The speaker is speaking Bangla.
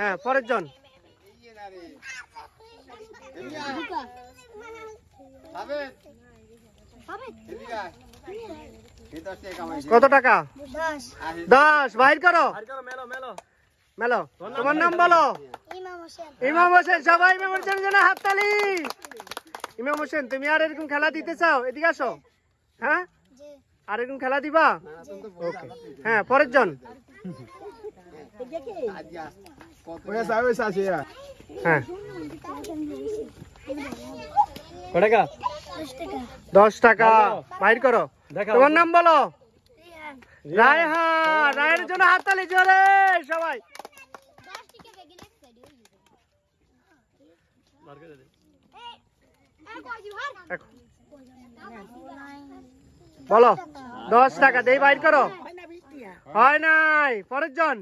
হ্যাঁ পরের জন। কত টাকা? 10। বাইর করো। মেলো। তোমার নাম বলো। ইমাম হোসেন। সবাই ইমাম হোসেনের জন্য হাততালি। ইমাম হোসেন, তুমি আর এরকম খেলা দিতে চাও? এদিকে আসো। হ্যাঁ, আর এরকম খেলা দিবা? ওকে। হ্যাঁ পরের জন। হ্যাঁ 10 টাকা। বাইর করো। তোমার নাম বলো। রায়হান। রায়ের জন্য হাততালি জোরে সবাই। বলো। 10 টাকা দেই। বাইর করো। হয় নাই। পরের জন।